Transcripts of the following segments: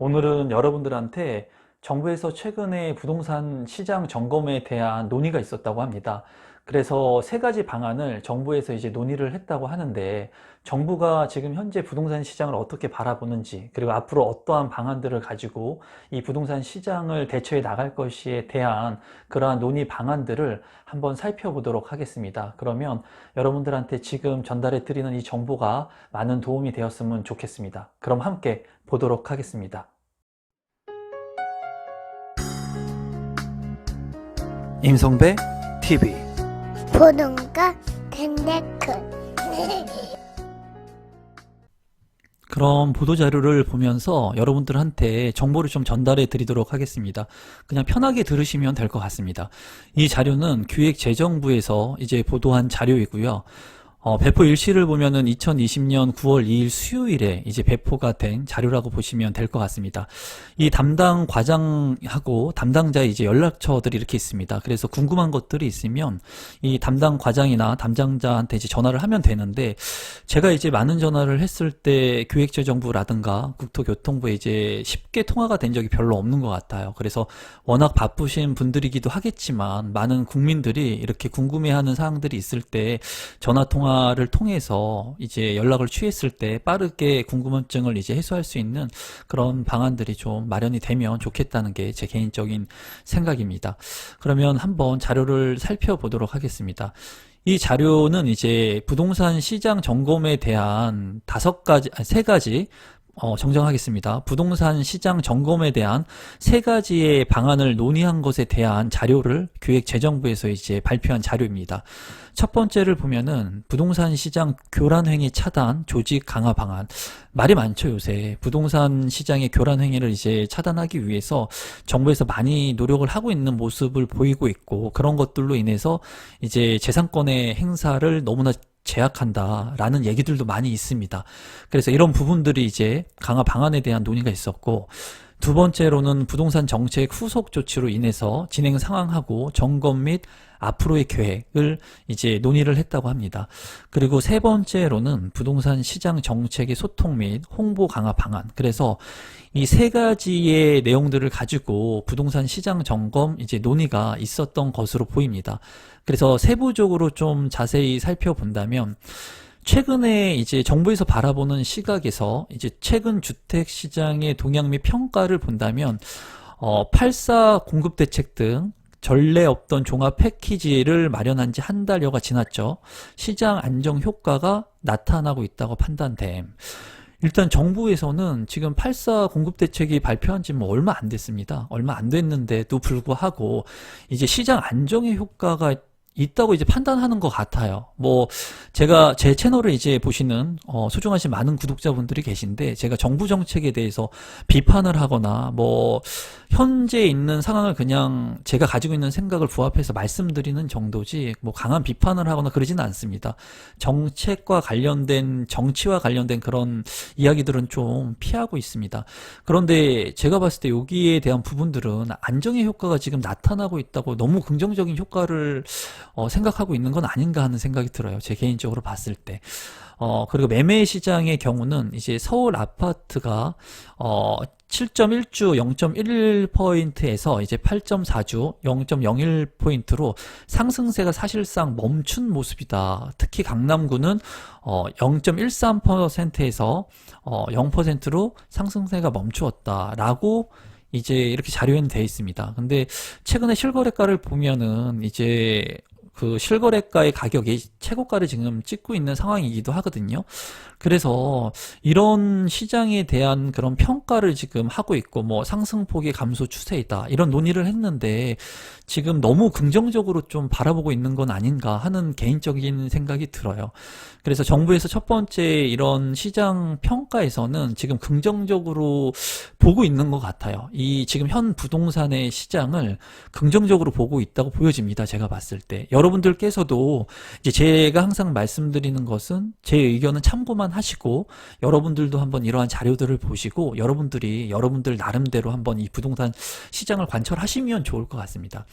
오늘은 여러분들한테 정부에서 최근에 부동산 시장 점검에 대한 논의가 있었다고 합니다. 그래서 세 가지 방안을 정부에서 이제 논의를 했다고 하는데, 정부가 지금 현재 부동산 시장을 어떻게 바라보는지, 그리고 앞으로 어떠한 방안들을 가지고 이 부동산 시장을 대처해 나갈 것에 대한 그러한 논의 방안들을 한번 살펴보도록 하겠습니다. 그러면 여러분들한테 지금 전달해 드리는 이 정보가 많은 도움이 되었으면 좋겠습니다. 그럼 함께 보도록 하겠습니다. 임성배 TV. 보는가 텐데크. 그럼 보도자료를 보면서 여러분들한테 정보를 좀 전달해 드리도록 하겠습니다. 그냥 편하게 들으시면 될 것 같습니다. 이 자료는 기획재정부에서 이제 보도한 자료이고요. 배포 일시를 보면은 2020년 9월 2일 수요일에 이제 배포가 된 자료라고 보시면 될 것 같습니다. 이 담당 과장하고 담당자의 이제 연락처들이 이렇게 있습니다. 그래서 궁금한 것들이 있으면 이 담당 과장이나 담당자한테 이제 전화를 하면 되는데, 제가 이제 많은 전화를 했을 때 기획재정부라든가 국토교통부에 이제 쉽게 통화가 된 적이 별로 없는 것 같아요. 그래서 워낙 바쁘신 분들이기도 하겠지만, 많은 국민들이 이렇게 궁금해하는 사항들이 있을 때 전화 통화를 통해서 이제 연락을 취했을 때 빠르게 궁금증을 이제 해소할 수 있는 그런 방안들이 좀 마련이 되면 좋겠다는 게 제 개인적인 생각입니다. 그러면 한번 자료를 살펴보도록 하겠습니다. 이 자료는 이제 부동산 시장 점검에 대한 세 가지 정정하겠습니다. 부동산 시장 점검에 대한 세 가지의 방안을 논의한 것에 대한 자료를 기획재정부에서 이제 발표한 자료입니다. 첫 번째를 보면은 부동산 시장 교란행위 차단 조직 강화 방안. 말이 많죠, 요새. 부동산 시장의 교란행위를 이제 차단하기 위해서 정부에서 많이 노력을 하고 있는 모습을 보이고 있고, 그런 것들로 인해서 이제 재산권의 행사를 너무나 제약한다라는 얘기들도 많이 있습니다. 그래서 이런 부분들이 이제 강화 방안에 대한 논의가 있었고, 두 번째로는 부동산 정책 후속 조치로 인해서 진행 상황하고 점검 및 앞으로의 계획을 이제 논의를 했다고 합니다. 그리고 세 번째로는 부동산 시장 정책의 소통 및 홍보 강화 방안. 그래서 이 세 가지의 내용들을 가지고 부동산 시장 점검 이제 논의가 있었던 것으로 보입니다. 그래서 세부적으로 좀 자세히 살펴본다면, 최근에 이제 정부에서 바라보는 시각에서 이제 최근 주택 시장의 동향 및 평가를 본다면, 8사 공급 대책 등 전례 없던 종합 패키지를 마련한 지 한 달여가 지났죠. 시장 안정 효과가 나타나고 있다고 판단됨. 일단 정부에서는 지금 8사 공급 대책이 발표한 지 뭐 얼마 안 됐습니다. 얼마 안 됐는데도 불구하고 이제 시장 안정의 효과가 있다고 이제 판단하는 것 같아요. 뭐 제가 제 채널을 이제 보시는 소중하신 많은 구독자분들이 계신데, 제가 정부 정책에 대해서 비판을 하거나 뭐 현재 있는 상황을 그냥 제가 가지고 있는 생각을 부합해서 말씀드리는 정도지, 뭐 강한 비판을 하거나 그러지는 않습니다. 정책과 관련된, 정치와 관련된 그런 이야기들은 좀 피하고 있습니다. 그런데 제가 봤을 때 여기에 대한 부분들은 안정의 효과가 지금 나타나고 있다고, 너무 긍정적인 효과를 생각하고 있는 건 아닌가 하는 생각이 들어요. 제 개인적으로 봤을 때. 그리고 매매 시장의 경우는 이제 서울 아파트가 7.1주 0.11%에서 이제 8.4주 0.01%로 상승세가 사실상 멈춘 모습이다. 특히 강남구는 0.13%에서 0%로 상승세가 멈추었다라고 이제 이렇게 자료에는 되어 있습니다. 근데 최근에 실거래가를 보면은 이제 그 실거래가의 가격이 최고가를 지금 찍고 있는 상황이기도 하거든요. 그래서 이런 시장에 대한 그런 평가를 지금 하고 있고, 뭐 상승폭의 감소 추세이다, 이런 논의를 했는데, 지금 너무 긍정적으로 좀 바라보고 있는 건 아닌가 하는 개인적인 생각이 들어요. 그래서 정부에서 첫 번째 이런 시장 평가에서는 지금 긍정적으로 보고 있는 것 같아요. 이 지금 현 부동산의 시장을 긍정적으로 보고 있다고 보여집니다. 제가 봤을 때. 여러분들께서도 이제 제가 항상 말씀드리는 것은, 제 의견은 참고만 하시고, 여러분들도 한번 이러한 자료들을 보시고 여러분들이 여러분들 나름대로 한번 이 부동산 시장을 관철하시면 좋을 것 같습니다.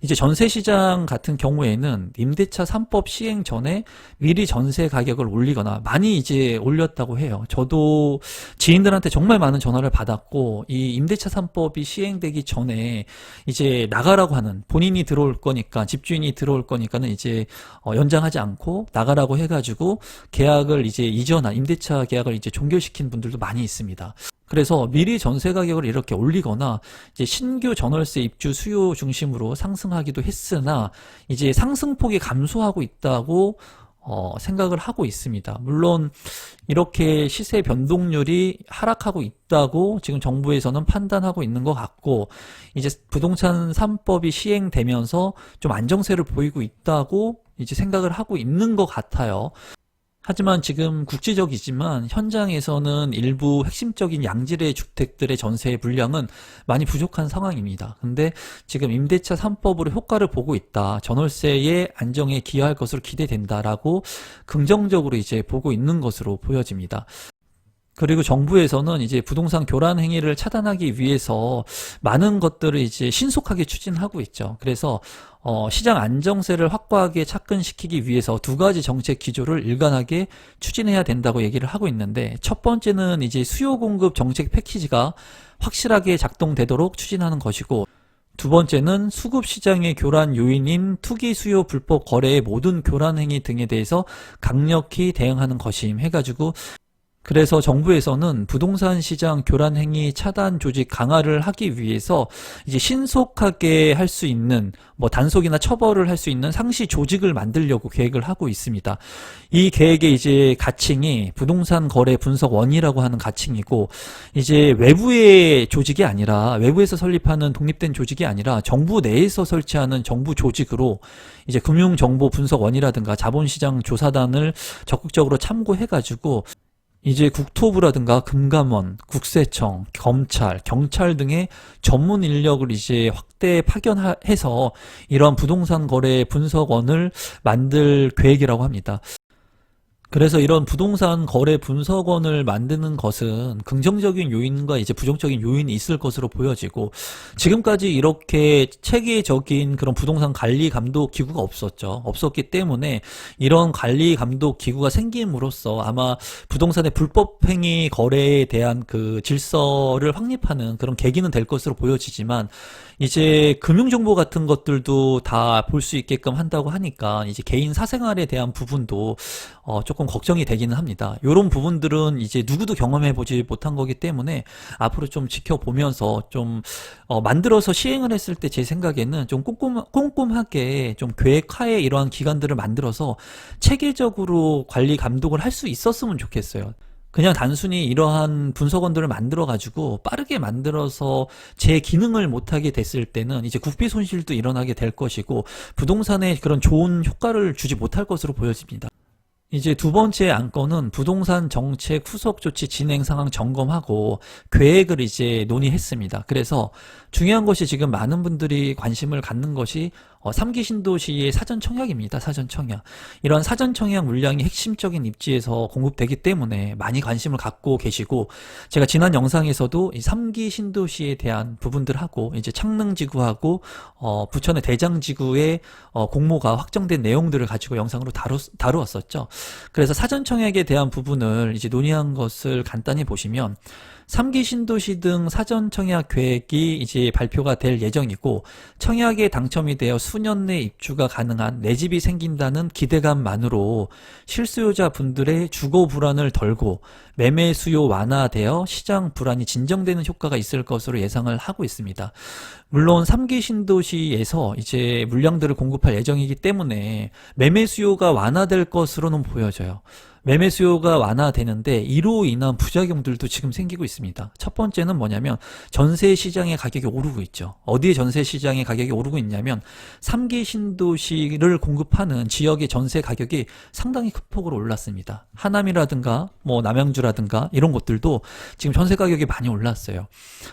이제 전세시장 같은 경우에는 임대차 3법 시행 전에 미리 전세 가격을 올리거나 많이 이제 올렸다고 해요. 저도 지인들한테 정말 많은 전화를 받았고, 이 임대차 3법이 시행되기 전에 이제 나가라고 하는, 본인이 들어올 거니까, 집주인이 들어올 거니까는 이제 연장하지 않고 나가라고 해가지고 계약을 이제 임대차 계약을 이제 종결시킨 분들도 많이 있습니다. 그래서 미리 전세 가격을 이렇게 올리거나 이제 신규 전월세 입주 수요 중심으로 상승하기도 했으나 이제 상승폭이 감소하고 있다고 생각을 하고 있습니다. 물론 이렇게 시세 변동률이 하락하고 있다고 지금 정부에서는 판단하고 있는 것 같고, 이제 부동산 3법이 시행되면서 좀 안정세를 보이고 있다고 이제 생각을 하고 있는 것 같아요. 하지만 지금 국지적이지만 현장에서는 일부 핵심적인 양질의 주택들의 전세 물량은 많이 부족한 상황입니다. 근데 지금 임대차 3법으로 효과를 보고 있다, 전월세의 안정에 기여할 것으로 기대된다라고 긍정적으로 이제 보고 있는 것으로 보여집니다. 그리고 정부에서는 이제 부동산 교란 행위를 차단하기 위해서 많은 것들을 이제 신속하게 추진하고 있죠. 그래서 시장 안정세를 확고하게 착근시키기 위해서 두 가지 정책 기조를 일관하게 추진해야 된다고 얘기를 하고 있는데, 첫 번째는 이제 수요 공급 정책 패키지가 확실하게 작동되도록 추진하는 것이고, 두 번째는 수급 시장의 교란 요인인 투기 수요 불법 거래의 모든 교란 행위 등에 대해서 강력히 대응하는 것임 해가지고, 그래서 정부에서는 부동산 시장 교란 행위 차단 조직 강화를 하기 위해서 이제 신속하게 할 수 있는, 단속이나 처벌을 할 수 있는 상시 조직을 만들려고 계획을 하고 있습니다. 이 계획의 이제 가칭이 부동산 거래 분석원이라고 하는 가칭이고, 이제 외부의 조직이 아니라, 외부에서 설립하는 독립된 조직이 아니라 정부 내에서 설치하는 정부 조직으로 이제 금융정보분석원이라든가 자본시장 조사단을 적극적으로 참고해가지고 이제 국토부라든가 금감원, 국세청, 검찰, 경찰 등의 전문 인력을 이제 확대 파견해서 이런 부동산 거래 분석원을 만들 계획이라고 합니다. 그래서 이런 부동산 거래 분석원을 만드는 것은 긍정적인 요인과 이제 부정적인 요인이 있을 것으로 보여지고, 지금까지 이렇게 체계적인 그런 부동산 관리 감독 기구가 없었기 때문에 이런 관리 감독 기구가 생김으로써 아마 부동산의 불법 행위 거래에 대한 그 질서를 확립하는 그런 계기는 될 것으로 보여지지만, 이제 금융정보 같은 것들도 다 볼 수 있게끔 한다고 하니까 이제 개인 사생활에 대한 부분도 조금 걱정이 되기는 합니다. 이런 부분들은 이제 누구도 경험해보지 못한 거기 때문에 앞으로 좀 지켜보면서 좀 만들어서 시행을 했을 때 제 생각에는 좀 꼼꼼하게 좀 계획하에 이러한 기관들을 만들어서 체계적으로 관리 감독을 할 수 있었으면 좋겠어요. 그냥 단순히 이러한 분석원들을 만들어가지고 빠르게 만들어서 제 기능을 못하게 됐을 때는 이제 국비 손실도 일어나게 될 것이고, 부동산에 그런 좋은 효과를 주지 못할 것으로 보여집니다. 이제 두 번째 안건은 부동산 정책 후속 조치 진행 상황 점검하고 계획을 이제 논의했습니다. 그래서 중요한 것이 지금 많은 분들이 관심을 갖는 것이 3기 신도시의 사전 청약입니다. 사전 청약. 이런 사전 청약 물량이 핵심적인 입지에서 공급되기 때문에 많이 관심을 갖고 계시고, 제가 지난 영상에서도 이 3기 신도시에 대한 부분들하고 이제 창릉지구하고 부천의 대장지구의 공모가 확정된 내용들을 가지고 영상으로 다루었었죠. 그래서 사전 청약에 대한 부분을 이제 논의한 것을 간단히 보시면, 3기 신도시 등 사전 청약 계획이 이제 발표가 될 예정이고, 청약에 당첨이 되어 수년 내 입주가 가능한 내 집이 생긴다는 기대감만으로 실수요자 분들의 주거 불안을 덜고 매매 수요 완화되어 시장 불안이 진정되는 효과가 있을 것으로 예상을 하고 있습니다. 물론 3기 신도시에서 이제 물량들을 공급할 예정이기 때문에 매매 수요가 완화될 것으로는 보여져요. 매매 수요가 완화되는데 이로 인한 부작용들도 지금 생기고 있습니다. 첫 번째는 뭐냐면 전세 시장의 가격이 오르고 있죠. 어디에 전세 시장의 가격이 오르고 있냐면 3기 신도시를 공급하는 지역의 전세 가격이 상당히 큰 폭으로 올랐습니다. 하남이라든가 남양주라든가 이런 곳들도 지금 전세 가격이 많이 올랐어요.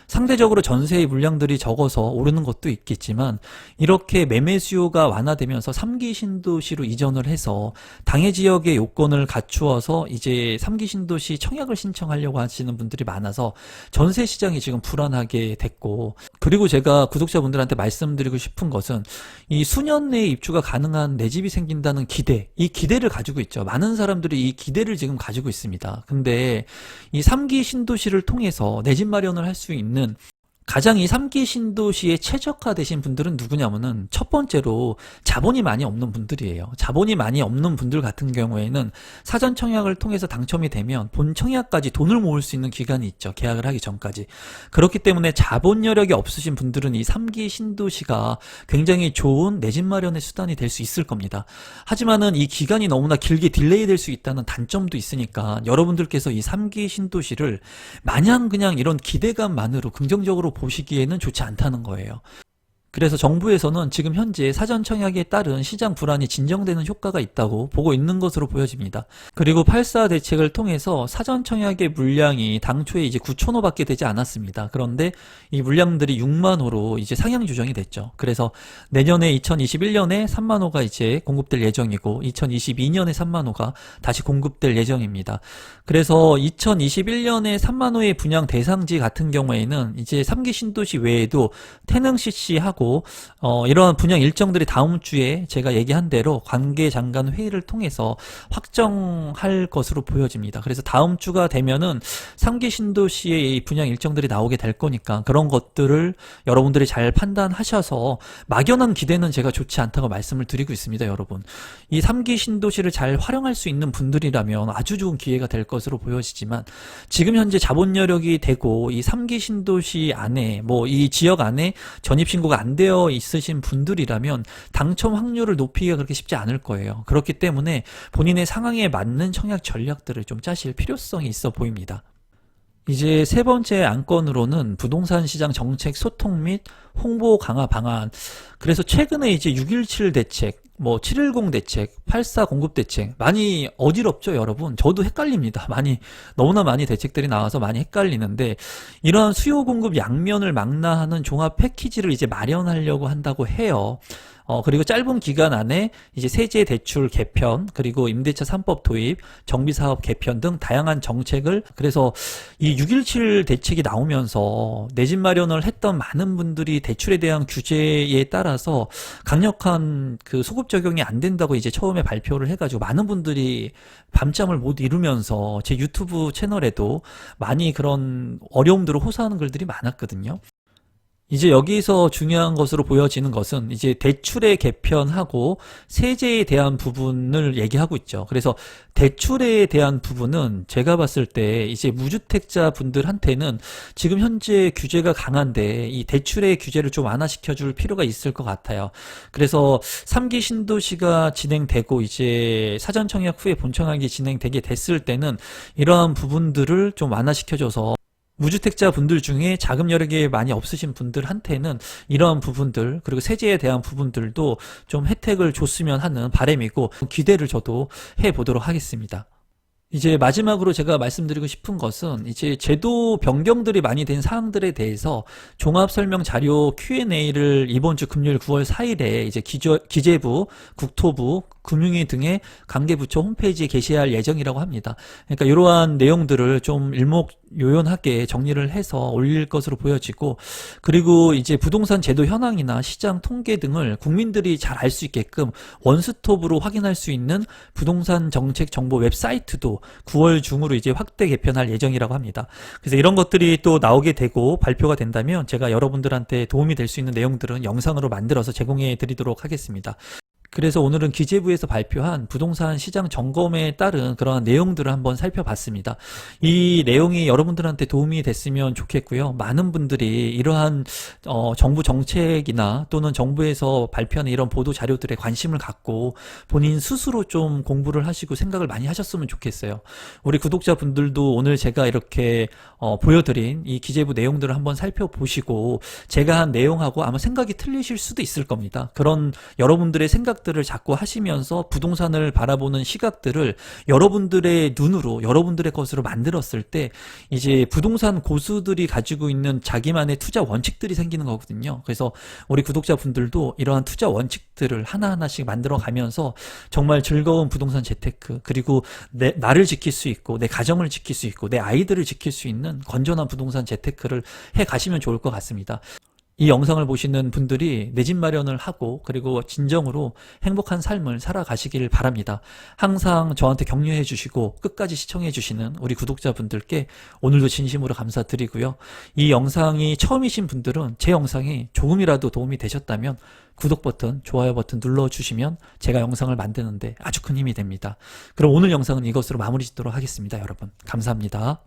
상대적으로 전세의 물량들이 적어서 오르는 것도 있겠지만, 이렇게 매매 수요가 완화되면서 3기 신도시로 이전을 해서 당해 지역의 요건을 갖추어서 이제 3기 신도시 청약을 신청하려고 하시는 분들이 많아서 전세 시장이 지금 불안하게 됐고, 그리고 제가 구독자분들한테 말씀드리고 싶은 것은 이 수년 내에 입주가 가능한 내 집이 생긴다는 기대, 이 기대를 가지고 있죠. 많은 사람들이 이 기대를 지금 가지고 있습니다. 근데 이 3기 신도시를 통해서 내 집 마련을 할 수 있는 가장 이 3기 신도시에 최적화되신 분들은 누구냐면은 첫 번째로 자본이 많이 없는 분들이에요. 자본이 많이 없는 분들 같은 경우에는 사전 청약을 통해서 당첨이 되면 본 청약까지 돈을 모을 수 있는 기간이 있죠. 계약을 하기 전까지. 그렇기 때문에 자본 여력이 없으신 분들은 이 3기 신도시가 굉장히 좋은 내 집 마련의 수단이 될 수 있을 겁니다. 하지만은 이 기간이 너무나 길게 딜레이 될 수 있다는 단점도 있으니까 여러분들께서 이 3기 신도시를 마냥 그냥 이런 기대감만으로 긍정적으로 보시기에는 좋지 않다는 거예요. 그래서 정부에서는 지금 현재 사전 청약에 따른 시장 불안이 진정되는 효과가 있다고 보고 있는 것으로 보여집니다. 그리고 8.4 대책을 통해서 사전 청약의 물량이 당초에 이제 9,000호밖에 되지 않았습니다. 그런데 이 물량들이 6만 호로 이제 상향 조정이 됐죠. 그래서 내년에 2021년에 3만 호가 이제 공급될 예정이고 2022년에 3만 호가 다시 공급될 예정입니다. 그래서 2021년에 3만 호의 분양 대상지 같은 경우에는 이제 3기 신도시 외에도 태릉CC하고 이러한 분양 일정들이 다음 주에 제가 얘기한 대로 관계장관 회의를 통해서 확정할 것으로 보여집니다. 그래서 다음 주가 되면은 3기 신도시의 이 분양 일정들이 나오게 될 거니까 그런 것들을 여러분들이 잘 판단하셔서 막연한 기대는 제가 좋지 않다고 말씀을 드리고 있습니다, 여러분. 이 3기 신도시를 잘 활용할 수 있는 분들이라면 아주 좋은 기회가 될 것으로 보여지지만 지금 현재 자본 여력이 되고 이 3기 신도시 안에 뭐 이 지역 안에 전입신고가 안 되어 있으신 분들이라면 당첨 확률을 높이기가 그렇게 쉽지 않을 거예요. 그렇기 때문에 본인의 상황에 맞는 청약 전략들을 좀 짜실 필요성이 있어 보입니다. 이제 세 번째 안건으로는 부동산 시장 정책 소통 및 홍보 강화 방안. 그래서 최근에 이제 6.17 대책, 뭐 7.10 대책, 8.4 공급 대책 많이 어지럽죠, 여러분. 저도 헷갈립니다. 너무나 많이 대책들이 나와서 많이 헷갈리는데 이러한 수요 공급 양면을 망라하는 종합 패키지를 이제 마련하려고 한다고 해요. 그리고 짧은 기간 안에 이제 세제 대출 개편, 그리고 임대차 3법 도입, 정비사업 개편 등 다양한 정책을, 그래서 이 6.17 대책이 나오면서 내 집 마련을 했던 많은 분들이 대출에 대한 규제에 따라서 강력한 그 소급 적용이 안 된다고 이제 처음에 발표를 해가지고 많은 분들이 밤잠을 못 이루면서 제 유튜브 채널에도 많이 그런 어려움들을 호소하는 글들이 많았거든요. 이제 여기서 중요한 것으로 보여지는 것은 이제 대출의 개편하고 세제에 대한 부분을 얘기하고 있죠. 그래서 대출에 대한 부분은 제가 봤을 때 이제 무주택자 분들한테는 지금 현재 규제가 강한데 이 대출의 규제를 좀 완화시켜 줄 필요가 있을 것 같아요. 그래서 3기 신도시가 진행되고 이제 사전 청약 후에 본청약이 진행되게 됐을 때는 이러한 부분들을 좀 완화시켜줘서 무주택자 분들 중에 자금 여력이 많이 없으신 분들한테는 이러한 부분들, 그리고 세제에 대한 부분들도 좀 혜택을 줬으면 하는 바람이고 기대를 저도 해보도록 하겠습니다. 이제 마지막으로 제가 말씀드리고 싶은 것은 이제 제도 변경들이 많이 된 사항들에 대해서 종합설명 자료 Q&A를 이번 주 금요일 9월 4일에 이제 기재부, 국토부, 금융위 등의 관계부처 홈페이지에 게시할 예정이라고 합니다. 그러니까 이러한 내용들을 좀 일목요연하게 정리를 해서 올릴 것으로 보여지고, 그리고 이제 부동산 제도 현황이나 시장 통계 등을 국민들이 잘 알 수 있게끔 원스톱으로 확인할 수 있는 부동산 정책 정보 웹사이트도 9월 중으로 이제 확대 개편할 예정이라고 합니다. 그래서 이런 것들이 또 나오게 되고 발표가 된다면 제가 여러분들한테 도움이 될 수 있는 내용들은 영상으로 만들어서 제공해 드리도록 하겠습니다. 그래서 오늘은 기재부에서 발표한 부동산 시장 점검에 따른 그러한 내용들을 한번 살펴봤습니다. 이 내용이 여러분들한테 도움이 됐으면 좋겠고요. 많은 분들이 이러한 정부 정책이나 또는 정부에서 발표하는 이런 보도 자료들에 관심을 갖고 본인 스스로 좀 공부를 하시고 생각을 많이 하셨으면 좋겠어요. 우리 구독자분들도 오늘 제가 이렇게 보여드린 이 기재부 내용들을 한번 살펴보시고 제가 한 내용하고 아마 생각이 틀리실 수도 있을 겁니다. 그런 여러분들의 생각들을 자꾸 하시면서 부동산을 바라보는 시각들을 여러분들의 눈으로, 여러분들의 것으로 만들었을 때 이제 부동산 고수들이 가지고 있는 자기만의 투자 원칙들이 생기는 거거든요. 그래서 우리 구독자분들도 이러한 투자 원칙들을 하나하나씩 만들어 가면서 정말 즐거운 부동산 재테크, 그리고 나를 지킬 수 있고 내 가정을 지킬 수 있고 내 아이들을 지킬 수 있는 건전한 부동산 재테크를 해 가시면 좋을 것 같습니다. 이 영상을 보시는 분들이 내 집 마련을 하고 그리고 진정으로 행복한 삶을 살아가시길 바랍니다. 항상 저한테 격려해 주시고 끝까지 시청해 주시는 우리 구독자분들께 오늘도 진심으로 감사드리고요. 이 영상이 처음이신 분들은 제 영상이 조금이라도 도움이 되셨다면 구독 버튼, 좋아요 버튼 눌러주시면 제가 영상을 만드는데 아주 큰 힘이 됩니다. 그럼 오늘 영상은 이것으로 마무리 짓도록 하겠습니다. 여러분 감사합니다.